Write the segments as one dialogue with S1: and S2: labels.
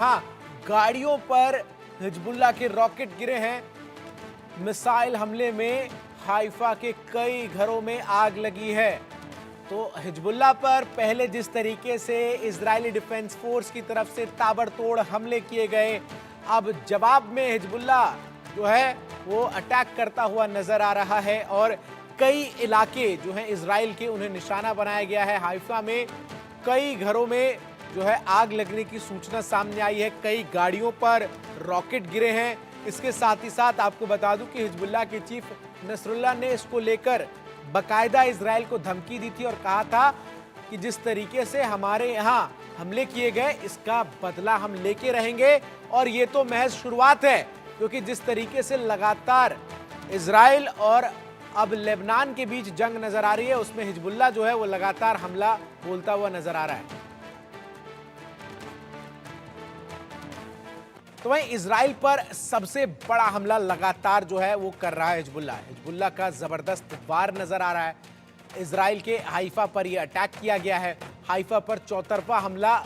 S1: हाँ, गाड़ियों पर हिजबुल्लाह के रॉकेट गिरे हैं। मिसाइल हमले में हाइफा के कई घरों में आग लगी है। तो हिजबुल्लाह पर पहले जिस तरीके से इजरायली डिफेंस फोर्स की तरफ से ताबड़तोड़ हमले किए गए, अब जवाब में हिजबुल्लाह जो है वो अटैक करता हुआ नजर आ रहा है और कई इलाके जो हैं इजराइल के उन्हें निशाना बनाया गया है। हाइफा में कई घरों में जो है आग लगने की सूचना सामने आई है, कई गाड़ियों पर रॉकेट गिरे हैं। इसके साथ ही साथ आपको बता दूं कि हिजबुल्लाह के चीफ नसरुल्लाह ने इसको लेकर बकायदा इजराइल को धमकी दी थी और कहा था कि जिस तरीके से हमारे यहाँ हमले किए गए इसका बदला हम लेके रहेंगे। और ये तो महज शुरुआत है, क्योंकि जिस तरीके से लगातार इजराइल और अब लेबनान के बीच जंग नजर आ रही है, उसमें हिजबुल्लाह जो है वो लगातार हमला बोलता हुआ नजर आ रहा है। तो वहीं इजराइल पर सबसे बड़ा हमला लगातार जो है वो कर रहा है हिजबुल्लाह का जबरदस्त वार नजर आ रहा है। इजराइल के हाइफा पर यह अटैक किया गया है। हाइफा पर चौतरफा हमला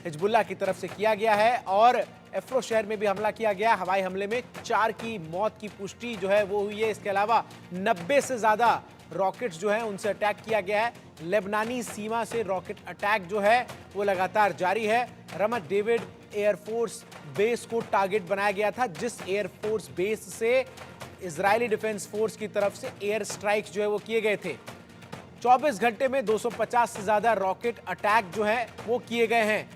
S1: हिजबुल्लाह की तरफ से किया गया है और एफ्रो शहर में भी हमला किया गया। हवाई हमले में 4 की मौत की पुष्टि जो है वो हुई है। इसके अलावा 90 से ज्यादा रॉकेट्स जो है उनसे अटैक किया गया है। लेबनानी सीमा से रॉकेट अटैक जो है वो लगातार जारी है। रमत डेविड एयरफोर्स बेस को टारगेट बनाया गया था, जिस एयरफोर्स बेस से इजरायली डिफेंस फोर्स की तरफ से एयर स्ट्राइक्स जो है वो किए गए थे। 24 घंटे में 250 से ज्यादा रॉकेट अटैक जो है वो किए गए हैं।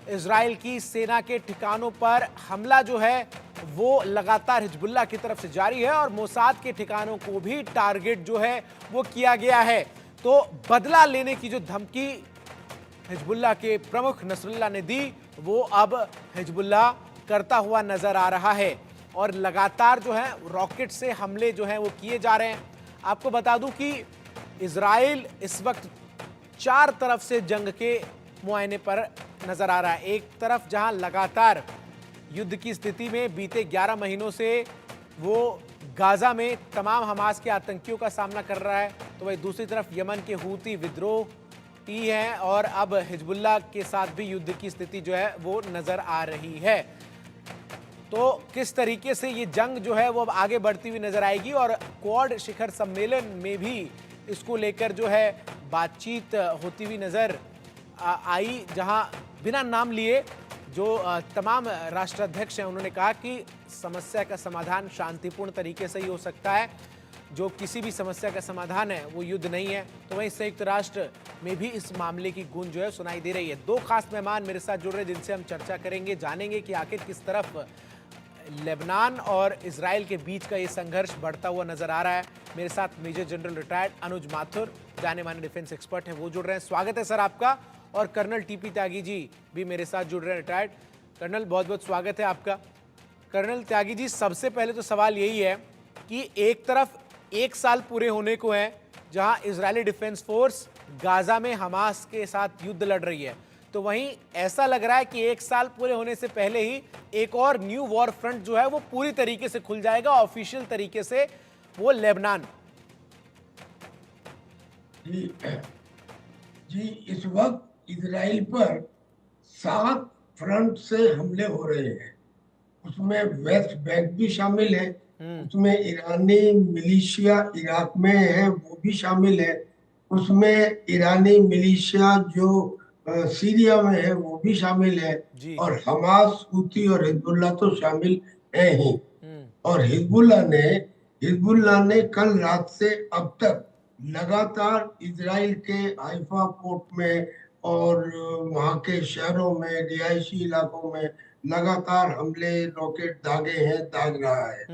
S1: इजराइल की सेना के ठिकानों पर हमला जो है वो लगातार हिजबुल्लाह की तरफ से जारी है और मोसाद के ठिकानों को भी टारगेट जो है वो किया गया है। तो बदला लेने की जो धमकी हिजबुल्लाह के प्रमुख नसरुल्लाह ने दी, वो अब हिजबुल्लाह करता हुआ नजर आ रहा है और लगातार जो है रॉकेट से हमले जो हैं वो किए जा रहे हैं। आपको बता दूं कि इजराइल इस वक्त 4 तरफ से जंग के मुआयने पर नजर आ रहा है। एक तरफ जहां लगातार युद्ध की स्थिति में बीते 11 महीनों से वो गाजा में तमाम हमास के आतंकियों का सामना कर रहा है, तो वही दूसरी तरफ यमन के हूती विद्रोह ही है और अब हिजबुल्लाह के साथ भी युद्ध की स्थिति जो है वो नजर आ रही है। तो किस तरीके से ये जंग जो है वो अब आगे बढ़ती हुई नजर आएगी और क्वाड शिखर सम्मेलन में भी इसको लेकर जो है बातचीत होती हुई नजर आई, जहां बिना नाम लिए जो तमाम राष्ट्राध्यक्ष हैं उन्होंने कहा कि समस्या का समाधान शांतिपूर्ण तरीके से ही हो सकता है। जो किसी भी समस्या का समाधान है वो युद्ध नहीं है। तो वहीं संयुक्त राष्ट्र में भी इस मामले की गूंज जो है सुनाई दे रही है। 2 खास मेहमान मेरे साथ जुड़ रहे हैं जिनसे हम चर्चा करेंगे, जानेंगे कि आखिर किस तरफ लेबनान और इजराइल के बीच का ये संघर्ष बढ़ता हुआ नजर आ रहा है। मेरे साथ मेजर जनरल रिटायर्ड अनुज माथुर, जाने माने डिफेंस एक्सपर्ट हैं, वो जुड़ रहे हैं। स्वागत है सर आपका। और कर्नल टीपी त्यागी जी भी मेरे साथ जुड़ रहे हैं, रिटायर्ड। कर्नल बहुत बहुत स्वागत है आपका। कर्नल त्यागी जी, सबसे पहले तो सवाल यही है कि एक तरफ 1 साल पूरे होने को है जहां इजरायली डिफेंस फोर्स गाजा में हमास के साथ युद्ध लड़ रही है, तो वहीं ऐसा लग रहा है कि 1 साल पूरे होने से पहले ही एक और न्यू वॉर फ्रंट जो है वो पूरी तरीके से खुल जाएगा, ऑफिशियल तरीके से, वो लेबनान।
S2: जी, इस वक्त इजराइल पर 7 फ्रंट से हमले हो रहे हैं। उसमें वेस्ट बैंक भी शामिल है, उसमें ईरानी मिलिशिया इराक में है वो भी शामिल है, उसमें ईरानी मिलिशिया जो सीरिया में है वो भी शामिल है, और हमास, हूती और हिजबुल्लाह तो शामिल है ही। और हिजबुल्लाह ने कल रात से अब तक लगातार इजराइल के हाइफा पोर्ट में और वहां के शहरों में, रिहायशी इलाकों में लगातार हमले, रॉकेट दाग रहा है।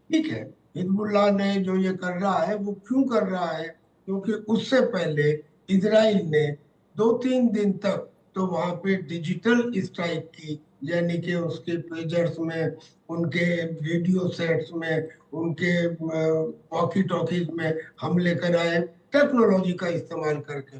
S2: ठीक है, हिजबुल्लाह ने जो ये कर रहा है वो क्यों कर रहा है? क्योंकि उससे पहले इजराइल ने 2-3 दिन तक तो वहां पे डिजिटल स्ट्राइक की, यानी कि उसके पेजर्स में, उनके रेडियो सेट्स में, उनके वॉकी टॉकीज में हमले कराए टेक्नोलॉजी का इस्तेमाल करके।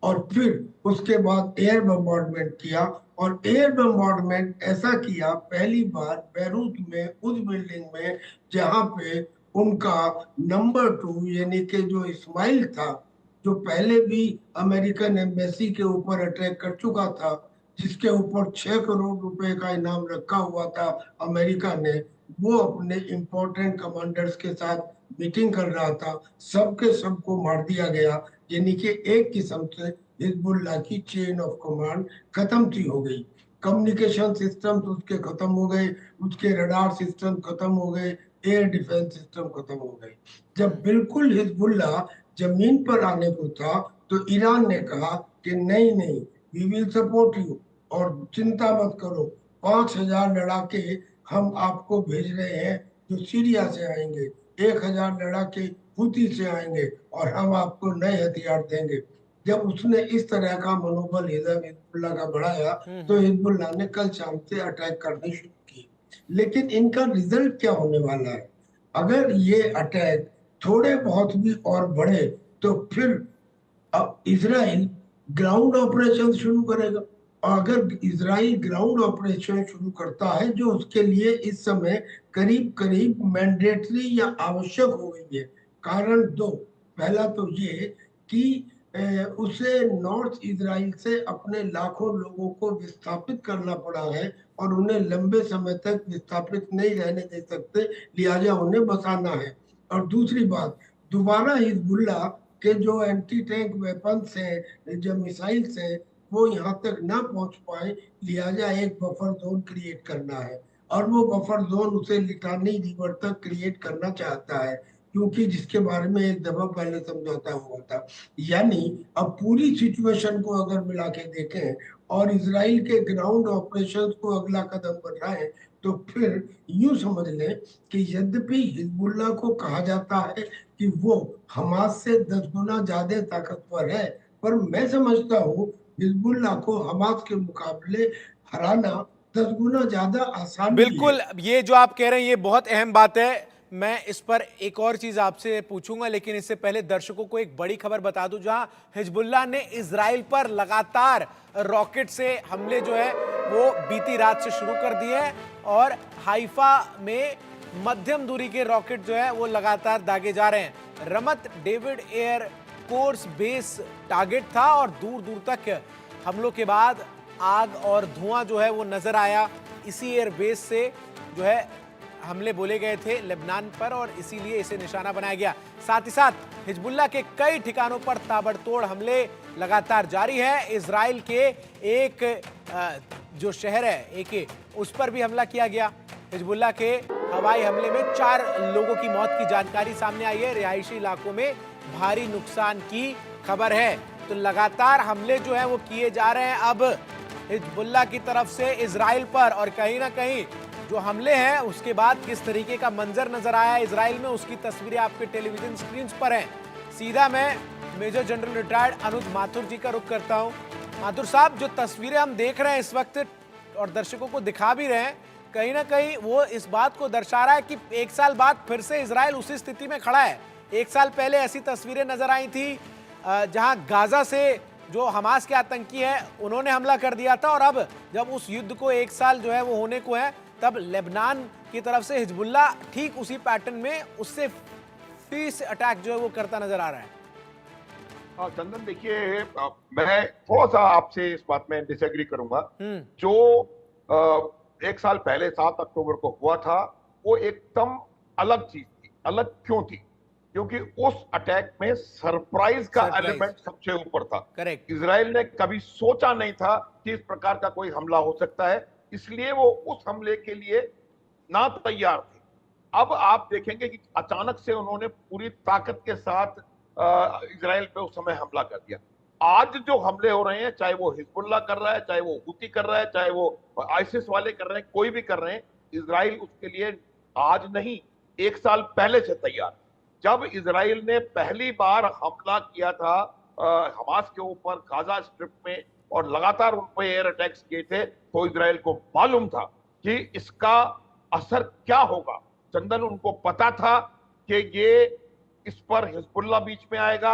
S2: और फिर उसके बाद एयर बम्बार्डमेंट किया, और एयर बम्बार्डमेंट ऐसा किया पहली बार बैरूत में, उस बिल्डिंग में जहां पे उनका नंबर 2 यानी कि जो इस्माइल था, जो पहले भी अमेरिकन एम्बेसी के ऊपर अटैक कर चुका था, जिसके ऊपर 6 करोड़ रुपए का इनाम रखा हुआ था अमेरिका ने, वो अपने इम्पोर्टेंट कमांडर्स के साथ मीटिंग कर रहा था, सबके सबको मार दिया गया। यानी कि एक किस्म से हिजबुल्लाह की चेन ऑफ कमांड खत्म थी, हो गई। कम्युनिकेशन सिस्टम तो उसके खत्म हो गए, उसके रडार सिस्टम खत्म हो गए, एयर डिफेंस सिस्टम खत्म हो गए। जब बिल्कुल हिजबुल्लाह जमीन पर आने को था, तो ईरान ने कहा कि नहीं नहीं, वी विल सपोर्ट यू, और चिंता मत करो, 5,000 लड़ाके हम आपको भेज रहे हैं जो सीरिया से आएंगे, 1,000 लड़ाके हुती से आएंगे, और हम आपको नए हथियार देंगे। जब उसने इस तरह का मनोबल हिजबुल्लाह का बढ़ाया, तो हिजबुल्लाह ने कल शाम से अटैक करने शुरू किए। लेकिन इनका रिजल्ट क्या होने वाला है? अगर ये अटैक थोड़े बहुत भी और बढ़े, तो फिर अब इसराइल ग्राउंड ऑपरेशन शुरू करेगा। और अगर इसराइल ग्राउंड ऑपरेशन शुरू करता है, जो उसके लिए इस समय करीब करीब मैंडेटरी या आवश्यक हो गई है। कारण दो, पहला तो ये कि उसे नॉर्थ इसराइल से अपने लाखों लोगों को विस्थापित करना पड़ा है, और उन्हें लंबे समय तक विस्थापित नहीं रहने दे सकते, लिहाजा उन्हें बसाना है। और दूसरी बात, दोबारा हिजबुल्लाह के जो एंटी टैंक वेपन्स हैं, जो मिसाइल्स हैं, वो यहाँ तक ना पहुंच पाए, लिहाजा एक बफर जोन क्रिएट करना है। और वो बफर जोन उसे लिटानी रिवर तक क्रिएट करना चाहता है, क्योंकि जिसके बारे में एक दफा पहले समझौता हुआ था। यानी अब पूरी सिचुएशन को अगर मिला के देखें और इसराइल के ग्राउंड ऑपरेशंस को अगला कदम बढ़ाएं, तो फिर यूं समझ लें कि यद्यपि हिजबुल्लाह को कहा जाता है कि वो हमास से 10 गुना ज्यादा ताकतवर है, पर मैं समझता हूँ हिजबुल्लाह को हमास के मुकाबले हराना 10 गुना ज्यादा आसान भी है।
S1: बिल्कुल, ये जो आप कह रहे हैं ये बहुत अहम बात है। मैं इस पर एक और चीज आपसे पूछूंगा, लेकिन इससे पहले दर्शकों को एक बड़ी खबर बता दूं, जहां हिजबुल्लाह ने इजराइल पर लगातार रॉकेट से हमले जो है वो बीती रात से शुरू कर दिए हैं, और हाइफा में मध्यम दूरी के रॉकेट जो है वो लगातार दागे जा रहे हैं। रमत David air course base target था, और दूर दूर तक हमलों के बाद आग और धुआं जो है वो नजर आया। इसी एयरबेस से जो है हमले बोले गए थे लेबनान पर, और इसीलिए इसे निशाना बनाया गया। साथ ही साथ हिजबुल्लाह के कई ठिकानों पर ताबड़तोड़ हमले लगातार जारी है। इजराइल के एक जो शहर है एक, उस पर भी हमला किया गया। हिजबुल्लाह के हवाई हमले में 4 लोगों की मौत की जानकारी सामने आई है। रिहायशी इलाकों में भारी नुकसान की खबर है। तो लगातार हमले जो है वो किए जा रहे हैं अब हिजबुल्लाह की तरफ से इजराइल पर, और कहीं ना कहीं जो हमले हैं उसके बाद किस तरीके का मंजर नजर आया है इजराइल में, उसकी तस्वीरें आपके टेलीविजन स्क्रीन पर हैं। सीधा मैं मेजर जनरल रिटायर्ड अनुज माथुर जी का रुख करता हूं। माथुर साहब, जो तस्वीरें हम देख रहे हैं इस वक्त और दर्शकों को दिखा भी रहे हैं, कहीं ना कहीं वो इस बात को दर्शा रहा है कि एक साल बाद फिर से इजराइल उसी स्थिति में खड़ा है। एक साल पहले ऐसी तस्वीरें नजर आई थी जहां गाजा से जो हमास के आतंकी है उन्होंने हमला कर दिया था, और अब जब उस युद्ध को एक साल जो है वो होने को है, तब लेबनान की तरफ से हिजबुल्लाह ठीक उसी पैटर्न में उससे फिर से अटैक जो है वो करता नजर आ रहा है।
S3: चंदन, देखिए, मैं थोड़ा सा आपसे इस बात में डिसएग्री करूंगा। जो एक साल पहले 7 अक्टूबर को हुआ था, वो एकदम अलग चीज थी। अलग क्यों थी? क्योंकि उस अटैक में सरप्राइज का एलिमेंट सबसे ऊपर था।
S1: करेक्ट।
S3: इजराइल ने कभी सोचा नहीं था कि इस प्रकार का कोई हमला हो सकता है, इसलिए वो उस हमले के लिए ना तैयार थे। अब आप देखेंगे कि अचानक से उन्होंने पूरी ताकत के साथ इजराइल पे उस समय हमला कर दिया। आज जो हमले हो रहे हैं, चाहे वो हिजबुल्लाह कर रहा है, चाहे वो हुती कर रहा है, चाहे वो आईसिस वाले कर रहे हैं, कोई भी कर रहे हैं, इजराइल उसके लिए आज नहीं, एक साल पहले से तैयार। जब इजराइल ने पहली बार हमला किया था हमास के ऊपर गाजा स्ट्रिप में, और लगातार उन पर एयर अटैक्स किए थे, तो इजराइल को मालूम था कि इसका असर क्या होगा। चंदन, उनको पता था कि ये इस पर हिजबुल्लाह बीच में आएगा,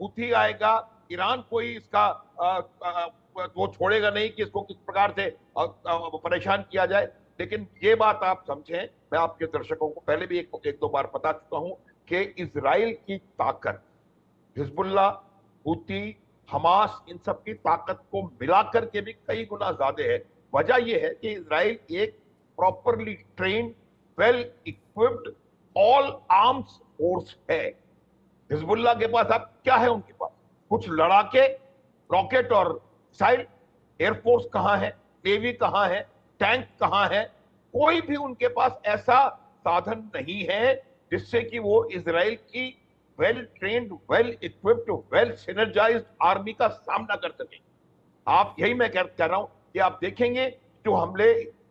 S3: हुती आएगा, ईरान कोई इसका वो छोड़ेगा नहीं कि इसको किस प्रकार से परेशान किया जाए। लेकिन ये बात आप समझें, मैं आपके दर्शकों को पहले भी एक दो बार बता चुका हूं कि इजराइल की ताकत हिजबुल्लाह, हुती, हमास, इन सब की ताकत को मिलाकर के भी कई गुना ज्यादा है। वजह यह है कि इजराइल एक properly trained, well equipped, all arms force है। हिजबुल्लाह के पास अब क्या है? उनके पास कुछ लड़ाके, रॉकेट और मिसाइल, एयरफोर्स कहां है, नेवी कहां है, टैंक कहां है? कोई भी उनके पास ऐसा साधन नहीं है जिससे कि वो इजराइल की well trained, well equipped, well synergised army का सामना कर सके। आप यही मैं कह रहा हूं कि आप देखेंगे जो हमले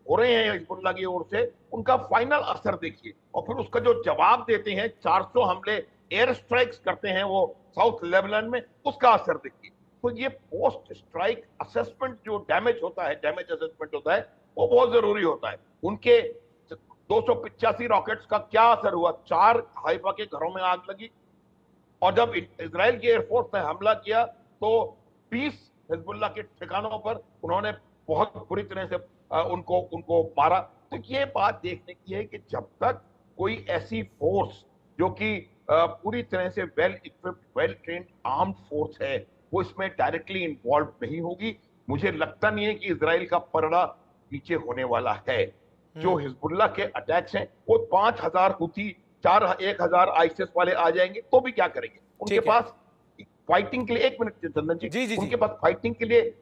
S3: हो रहे हैं हिजबुल्लाह की ओर से, उनका फाइनल असर देखिए, और फिर उसका जो जवाब देते हैं, 400 हमले एयर स्ट्राइक्स करते हैं वो साउथ लेबनान में, उसका असर देखिए। तो ये पोस्ट स्ट्राइक असेसमेंट जो डैमेज होता है, डैमेज असेसमेंट होता है, वो बहुत जरूरी होता है। उनके 285 रॉकेट्स का क्या असर हुआ? 4 हाइफा के घरों में आग लगी, और जब इजराइल की एयरफोर्स ने हमला किया तो 20 हिजबुल्लाह के ठिकानों पर उन्होंने बहुत बुरी तरह से उनको मारा। तो ये बात देखने की है कि जब तक कोई ऐसी फोर्स जो कि पूरी तरह से well equipped, well trained armed force है, वो इसमें डायरेक्टली इन्वॉल्व नहीं होगी, मुझे लगता नहीं है कि इजराइल का पलड़ा नीचे होने वाला है। जो हिजबुल्लाह के अटैक्स हैं, वो 5000 हुती, 1000 आईएसएस वाले आ जाएंगे तो भी क्या करेंगे? उनके पास फाइटिंग के लिए, एक मिनट चंदन जी, उनके पास फाइटिंग के लिए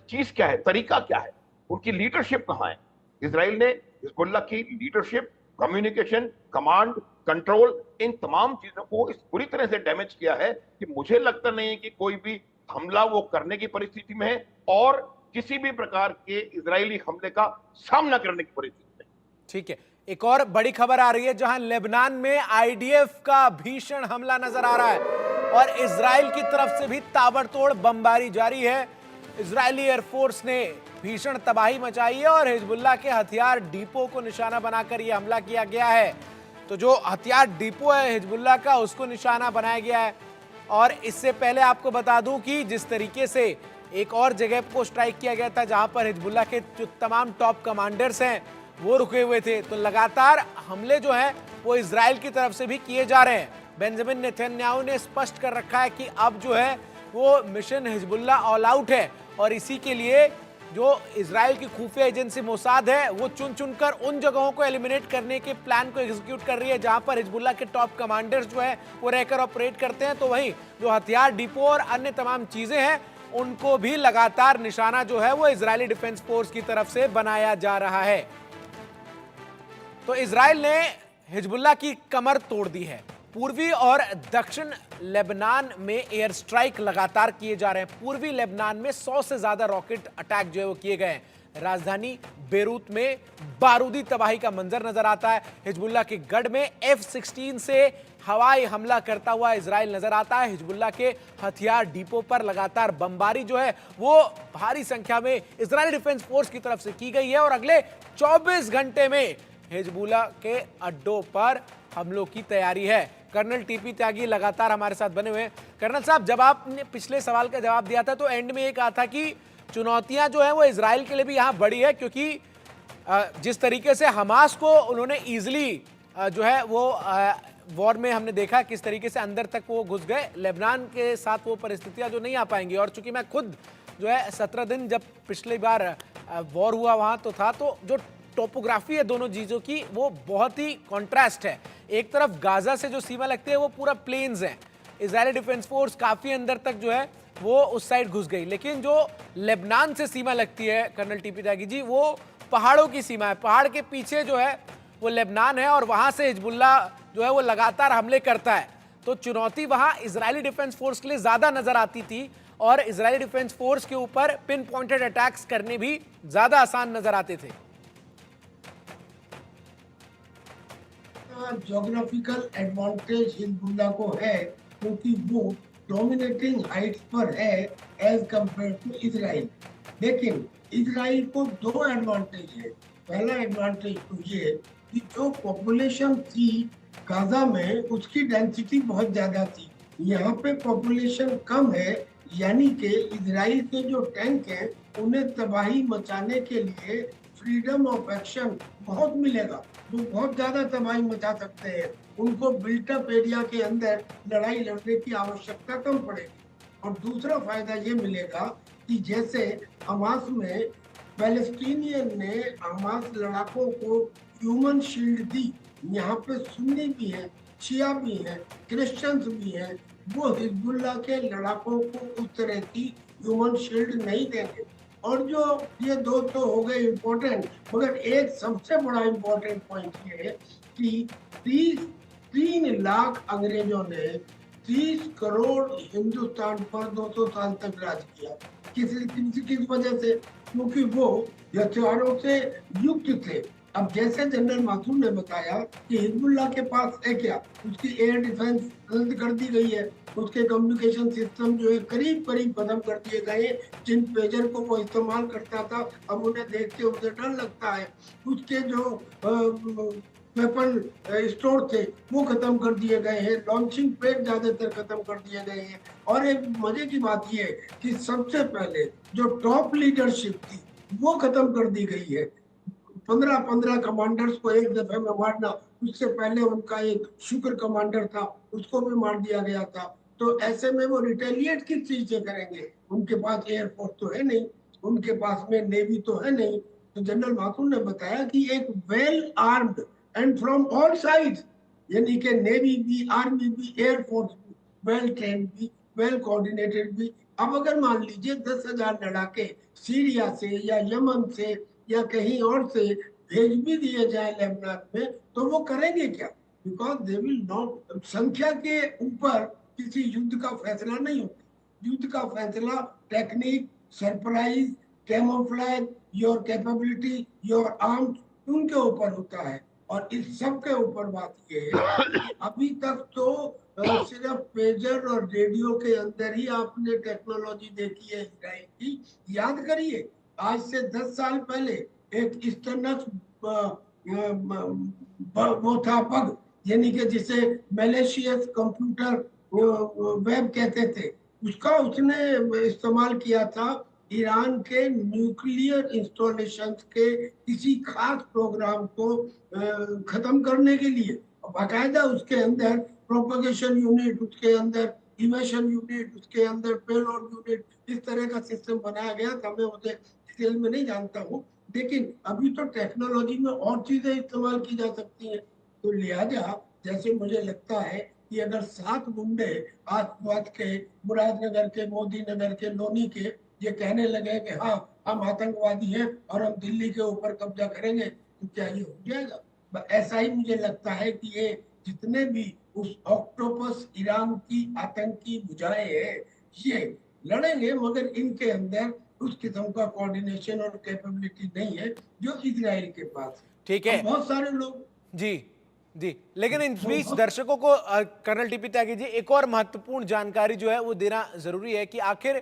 S3: चीज क्या है, तरीका क्या है? उनकी लीडरशिप कहां है? इजराइल ने हिजबुल्लाह की लीडरशिप, कम्युनिकेशन, कमांड, कंट्रोल, इन तमाम चीजों को इस पूरी तरह से डैमेज किया है कि मुझे लगता नहीं है कि कोई भी हमला वो करने की परिस्थिति में है, और किसी भी प्रकार के इजरायली हमले का सामना करने की परिस्थिति में।
S1: ठीक है, एक और बड़ी खबर आ रही है जहां लेबनान में आईडीएफ का भीषण हमला नजर आ रहा है और इजराइल की तरफ से भी ताबड़तोड़ बमबारी जारी है। इजरायली एयरफोर्स ने भीषण तबाही मचाई है और हिजबुल्लाह के हथियार डिपो को निशाना बनाकर यह हमला किया गया है। तो जो हथियार डिपो है हिजबुल्लाह का, उसको निशाना बनाया गया है। और इससे पहले आपको बता दूं कि जिस तरीके से एक और जगह को स्ट्राइक किया गया था जहां पर हिजबुल्लाह के जो तमाम टॉप कमांडर्स हैं वो रुके हुए थे, तो लगातार हमले जो हैं वो इजराइल की तरफ से भी किए जा रहे हैं। बेंजामिन नेतन्याहू ने स्पष्ट कर रखा है कि अब जो है वो मिशन हिजबुल्लाह ऑल आउट है, और इसी के लिए जो इजराइल की खुफिया एजेंसी मोसाद है वो चुन चुनकर उन जगहों को एलिमिनेट करने के प्लान को एग्जीक्यूट कर रही है जहां पर हिजबुल्लाह के टॉप कमांडर्स जो है वो रहकर ऑपरेट करते हैं। तो वहीं जो हथियार डिपो और अन्य तमाम चीजें हैं उनको भी लगातार निशाना जो है वो इजरायली डिफेंस फोर्स की तरफ से बनाया जा रहा है। तो इजराइल ने हिजबुल्लाह की कमर तोड़ दी है। पूर्वी और दक्षिण लेबनान में एयर स्ट्राइक लगातार किए जा रहे हैं। पूर्वी लेबनान में 100 से ज्यादा रॉकेट अटैक जो है वो किए गए हैं। राजधानी बेरूत में बारूदी तबाही का मंजर नजर आता है। हिजबुल्लाह के गढ़ में F-16 से हवाई हमला करता हुआ इजराइल नजर आता है। हिजबुल्लाह के हथियार डिपो पर लगातार बमबारी जो है वो भारी संख्या में इजरायली डिफेंस फोर्स की तरफ से की गई है और अगले 24 घंटे में हिजबुल्लाह के अड्डों पर हमलों की तैयारी है। कर्नल टीपी त्यागी लगातार हमारे साथ बने हुए हैं। कर्नल साहब, जब आपने पिछले सवाल का जवाब दिया था तो एंड में ये कहा था कि चुनौतियां जो है वो इजराइल के लिए भी यहां बड़ी है, क्योंकि जिस तरीके से हमास को उन्होंने इजिली जो है वो वॉर में हमने देखा किस तरीके से अंदर तक वो घुस गए, लेबनान के साथ वो परिस्थितियां जो नहीं आ पाएंगी। और चूंकि मैं खुद जो है 17 दिन जब पिछली बार वॉर हुआ वहां तो था, तो जो टोपोग्राफी है दोनों चीजों की वो बहुत ही कॉन्ट्रास्ट है। एक तरफ गाजा से जो सीमा लगती है वो पूरा प्लेन्स है, इजरायली डिफेंस फोर्स काफी अंदर तक जो है वो उस साइड घुस गई, लेकिन जो लेबनान से सीमा लगती है कर्नल टीपी त्यागी जी, वो पहाड़ों की सीमा है। पहाड़ के पीछे जो है वो लेबनान है और वहां से हिजबुल्लाह जो है वो लगातार हमले करता है। तो चुनौती वहां इजरायली डिफेंस फोर्स के लिए ज्यादा नजर आती थी और इजरायली डिफेंस फोर्स के ऊपर पिन पॉइंटेड अटैक्स करने भी ज्यादा आसान नजर आते थे।
S2: ज्योग्राफिकल एडवांटेज हिजबुल्लाह को है क्योंकि वो डोमिनेटिंग हाइट्स पर है एज कंपेयर टू इजराइल। लेकिन इजराइल को 2 एडवांटेज है। पहला एडवांटेज तो ये कि जो पॉपुलेशन थी गाजा में उसकी डेंसिटी बहुत ज्यादा थी, यहाँ पे पॉपुलेशन कम है, यानी कि इजराइल के जो टैंक हैं उन्हें तबाही मचाने के लिए फ्रीडम ऑफ एक्शन बहुत मिलेगा। वो बहुत ज्यादा तबाही मचा सकते हैं, उनको बिल्टअप एरिया के अंदर लड़ाई लड़ने की आवश्यकता कम पड़ेगी। और दूसरा फायदा ये मिलेगा कि जैसे हमास में पैलेस्टीनियन ने हमास लड़ाकों को ह्यूमन शील्ड दी, यहाँ पे सुन्नी भी है, शिया भी है, क्रिश्चियंस भी है, वो हिजबुल्लाह के लड़ाकों को उस तरह की ह्यूमन शील्ड नहीं देंगे। और जो ये दो तो हो गए इम्पोर्टेंट, मगर एक सबसे बड़ा इम्पोर्टेंट पॉइंट ये है कि 3 लाख अंग्रेजों ने 30 करोड़ हिंदुस्तान पर 200 साल तक राज किया। किस वजह से? क्योंकि वो हथियारों से युक्त थे। अब जैसे जनरल माथुर ने बताया कि हिजबुल्लाह के पास है क्या, उसकी एयर डिफेंस बंद कर दी गई है, उसके कम्युनिकेशन सिस्टम जो है करीब करीब खत्म कर दिए गए। जिन पेजर को वो इस्तेमाल करता था अब उन्हें देख के उसे डर लगता है। उसके जो वेपन स्टोर थे वो खत्म कर दिए गए हैं, लॉन्चिंग पैड ज्यादातर खत्म कर दिए गए हैं। और एक मजे की बात ये है कि सबसे पहले जो टॉप लीडरशिप थी वो खत्म कर दी गई है। 15 कमांडर्स को एक दफे में मारना, उससे पहले उनका एक शुक्र कमांडर था उसको भी मार दिया गया था। तो ऐसे में वो रिटेलिएट किस चीज से करेंगे? उनके पास एयरफोर्स तो है नहीं, उनके पास में नेवी तो है नहीं। तो जनरल माथुर ने बताया कि एक well armed and from all sides, यानी कि नेवी भी, आर्मी भी, एयरफोर्स भी, वेल ट्रेन भी, वेल कोऑर्डिनेटेड भी। अब अगर मान लीजिए 10,000 लड़ाके सीरिया से या यमन से या कहीं और से भेज भी दिए जाए लेबनान में, तो वो करेंगे क्या? बिकॉज दे विल नॉट, संख्या के ऊपर किसी युद्ध का फैसला नहीं होता। युद्ध का फैसला technique, surprise, camouflage, your capability, your arms, उनके ऊपर होता है। और इस सब के ऊपर बात ये है कि अभी तक तो सिर्फ पेजर और रेडियो के अंदर ही आपने टेक्नोलॉजी देखी है इजराइल की। याद करिए, आज से 10 साल पहले एक स्टर्नस वो था बग, यानी कि जिसे मैलेशियस कंप्यूटर वेब कहते थे, उसका उसने इस्तेमाल किया था ईरान के न्यूक्लियर इंस्टॉलेशन के किसी खास प्रोग्राम को खत्म करने के लिए। बाकायदा उसके अंदर प्रोपगेशन यूनिट, उसके अंदर इवेशन यूनिट, उसके अंदर पेलोड यूनिट, इस तरह का सिस्टम बनाया गया था। मैं उसे डिटेल में नहीं जानता हूँ, लेकिन अभी तो टेक्नोलॉजी में और चीजें इस्तेमाल की जा सकती हैं। तो लिहाजा जैसे मुझे लगता है कि अगर 7 गुंडे आसपास के, मुरादनगर के, मोदी नगर के, लोनी के, ये कहने लगे कि हाँ हम आतंकवादी हैं और हम दिल्ली के ऊपर कब्जा करेंगे, तो क्या ये हो जाएगा? ऐसा ही मुझे लगता है कि ये जितने भी उस ऑक्टोपस ईरान की आतंकी भुजाएं हैं, ये लड़ेंगे, मगर इनके अंदर उस किस्म का कोऑर्डिनेशन और कैपेबिलिटी नहीं है जो इजराइल के पास है।
S1: ठीक है,
S2: बहुत सारे लोग
S1: जी जी, लेकिन इन बीच दर्शकों को कर्नल टीपी त्यागी जी एक और महत्वपूर्ण जानकारी जो है वो देना जरूरी है कि आखिर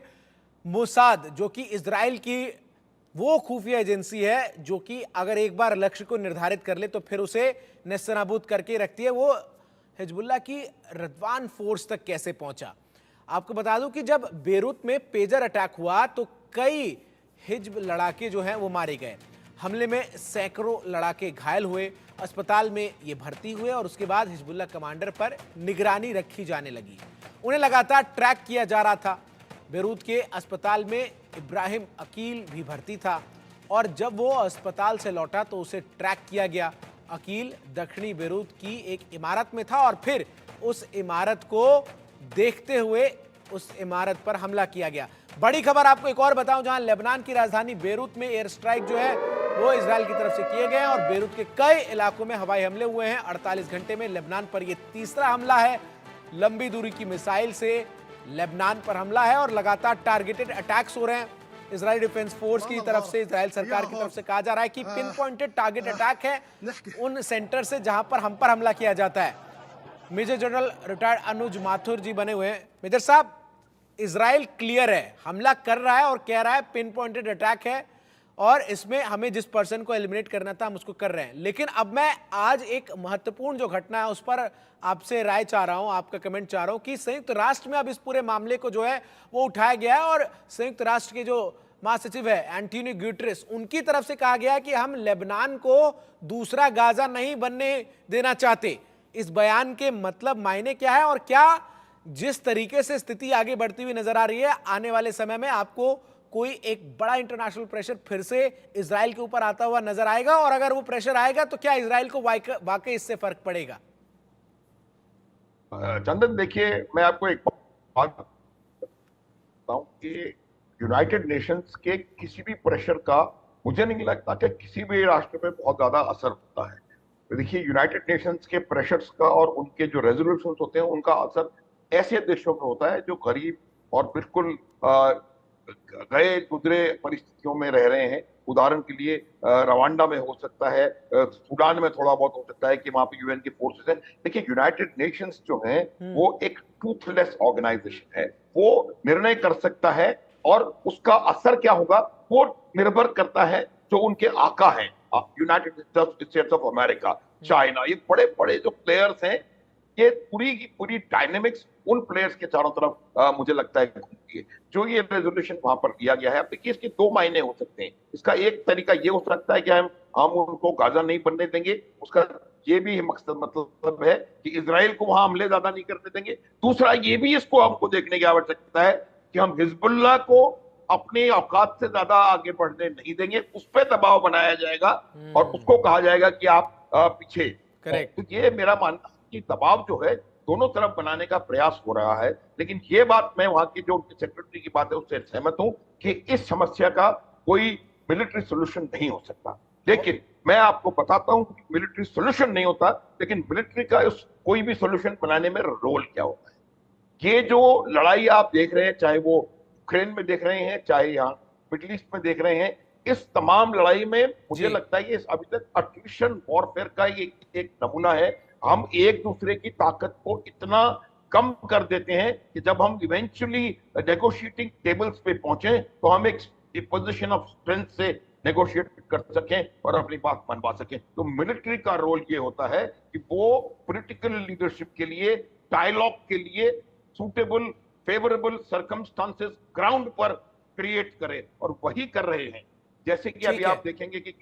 S1: मोसाद, जो कि इजराइल की वो खुफिया एजेंसी है जो कि अगर एक बार लक्ष्य को निर्धारित कर ले तो फिर उसे नेस्तनाबूद करके रखती है, वो हिजबुल्लाह की रदवान फोर्स तक कैसे पहुंचा? आपको बता दूं कि जब बेरूत में पेजर अटैक हुआ तो कई हिजब लड़ाके जो हैं वो मारे गए। हमले में सैकड़ों लड़ाके घायल हुए, अस्पताल में ये भर्ती हुए और उसके बाद हिजबुल्लाह कमांडर पर निगरानी रखी जाने लगी। उन्हें लगातार ट्रैक किया जा रहा था। बेरूत के अस्पताल में इब्राहिम अकील भी भर्ती था और जब वो अस्पताल से लौटा तो उसे ट्रैक किया गया। अकील दक्षिणी बेरूत की एक इमारत में था और फिर उस इमारत को देखते हुए उस इमारत पर हमला किया गया। बड़ी खबर आपको एक और बताऊं, जहां लेबनान की राजधानी बेरूत में एयर स्ट्राइक जो है वो इजराइल की तरफ से किए गए हैं और बेरूत के कई इलाकों में हवाई हमले हुए हैं। 48 घंटे में लेबनान पर यह तीसरा हमला है। लंबी दूरी की मिसाइल से लेबनान पर हमला है और लगातार टारगेटेड अटैक्स हो रहे हैं। इजराइल डिफेंस फोर्स की तरफ से, इजराइल सरकार की तरफ से कहा जा रहा है कि पिन पॉइंटेड टारगेट अटैक है उन सेंटर से जहां पर हम पर हमला किया जाता है। मेजर जनरल रिटायर्ड अनुज माथुर जी बने हुए हैं। मेजर साहब, इजराइल क्लियर है, हमला कर रहा है और कह रहा है पिन पॉइंटेड अटैक है और इसमें हमें जिस पर्सन को एलिमिनेट करना था हम उसको कर रहे हैं। लेकिन अब मैं आज एक महत्वपूर्ण जो घटना है उस पर आपसे राय चाह रहा हूं, आपका कमेंट चाह रहा हूं कि संयुक्त राष्ट्र में अब इस पूरे मामले को जो है वो उठाया गया है और संयुक्त राष्ट्र के जो महासचिव है एंटोनियो गुटेरेस, उनकी तरफ से कहा गया है कि हम लेबनान को दूसरा गाजा नहीं बनने देना चाहते। इस बयान के मतलब मायने क्या है और क्या जिस तरीके से स्थिति आगे बढ़ती हुई नजर आ रही है, आने वाले समय में आपको कोई एक बड़ा इंटरनेशनल प्रेशर फिर से इजराइल के ऊपर आता हुआ नजर आएगा? और अगर वो प्रेशर आएगा तो क्या इजराइल को वाकई इससे फर्क पड़ेगा?
S3: चंदन, देखिए, मैं आपको एक बात बताता हूं कि यूनाइटेड नेशंस के किसी भी प्रेशर का मुझे नहीं लगता कि किसी भी राष्ट्र पे बहुत ज्यादा असर होता है। तो देखिए, यूनाइटेड नेशंस के प्रेशर्स का और उनके जो रेजोल्यूशंस होते हैं उनका असर ऐसे देशों में होता है जो गरीब और बिल्कुल गए गुजरे परिस्थितियों में रह रहे हैं। उदाहरण के लिए रवांडा में हो सकता है, सूडान में थोड़ा बहुत हो सकता है कि वहां पे यूएन के फोर्सेस हैं। देखिए, यूनाइटेड नेशंस जो है वो एक टूथलेस ऑर्गेनाइजेशन है। वो निर्णय कर सकता है और उसका असर क्या होगा वो निर्भर करता है जो उनके आका हैं, United states of America, China, ये बड़े बड़े जो प्लेयर्स हैं, ये पूरी की पूरी डायनेमिक्स उन प्लेयर्स के चारों तरफ मुझे लगता है घूमती है। जो ये रेजोल्यूशन वहां पर दिया गया है, अब देखिए इसके दो मायने हो सकते हैं। इसका एक तरीका ये हो सकता है कि हम उनको गाजा नहीं बनने देंगे, उसका ये भी मकसद मतलब है कि इजराइल को वहां हमले ज्यादा नहीं करने देंगे। दूसरा ये भी इसको हमको देखने की आवश्यकता है कि हम हिजबुल्लाह को अपने औकात से ज्यादा आगे बढ़ने नहीं देंगे, उस पर दबाव बनाया जाएगा और उसको कहा जाएगा कि आप पीछे।
S1: करेक्ट।
S3: तो ये मेरा मानना है कि दबाव जो है दोनों तरफ बनाने का प्रयास हो रहा है। लेकिन ये बात मैं वहां की जो सेक्रेटरी की बात है उससे सहमत हूं कि इस समस्या का कोई मिलिट्री सोल्यूशन नहीं हो सकता। लेकिन मैं आपको बताता हूं कि मिलिट्री सोल्यूशन नहीं होता, लेकिन मिलिट्री का उस कोई भी सोल्यूशन बनाने में रोल क्या होता है। ये जो लड़ाई आप देख रहे हैं, चाहे वो यूक्रेन में देख रहे हैं, चाहे यहाँ मिडिल ईस्ट में देख रहे हैं, इस तमाम लड़ाई में मुझे लगता है ये अभी तक अट्रिशन वॉरफेयर का एक नमूना है। हम एक दूसरे की ताकत को इतना कम कर देते हैं कि जब हम इवेंचुअली नेगोशिएटिंग टेबल्स पे पहुंचे तो हम एक पोजीशन ऑफ स्ट्रेंथ से नेगोशिएट कर सकें और अपनी बात मनवा सकें। तो मिलिट्री का रोल ये होता है कि वो पॉलिटिकल लीडरशिप के लिए, डायलॉग के लिए सूटेबल फेवरेबल सर्कमस्टांसेस ग्राउंड पर क्रिएट करे, और वही कर रहे हैं। जैसे कि अभी आप देखेंगे कि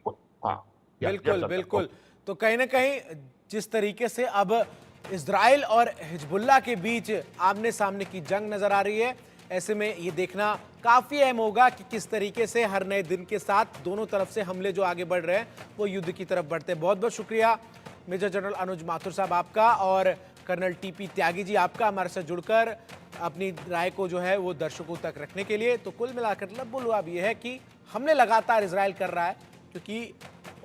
S1: बिल्कुल बिल्कुल। तो कहीं ना कहीं जिस तरीके से अब इजराइल और हिजबुल्लाह के बीच आमने सामने की जंग नजर आ रही है, ऐसे में ये देखना काफी अहम होगा कि किस तरीके से हर नए दिन के साथ दोनों तरफ से हमले जो आगे बढ़ रहे हैं वो युद्ध की तरफ बढ़ते हैं। बहुत बहुत शुक्रिया मेजर जनरल अनुज माथुर साहब आपका, और कर्नल टीपी त्यागी जी आपका हमारे साथ जुड़कर अपनी राय को जो है वो दर्शकों तक रखने के लिए। तो कुल मिलाकर लबुलुआब ये है कि हमले लगातार इजराइल कर रहा है क्योंकि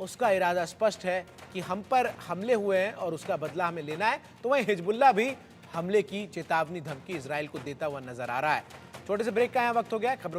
S1: उसका इरादा स्पष्ट है कि हम पर हमले हुए हैं और उसका बदला हमें लेना है। तो वहीं हिजबुल्लाह भी हमले की चेतावनी धमकी इजराइल को देता हुआ नजर आ रहा है। छोटे से ब्रेक का यहाँ वक्त हो गया है। खबरों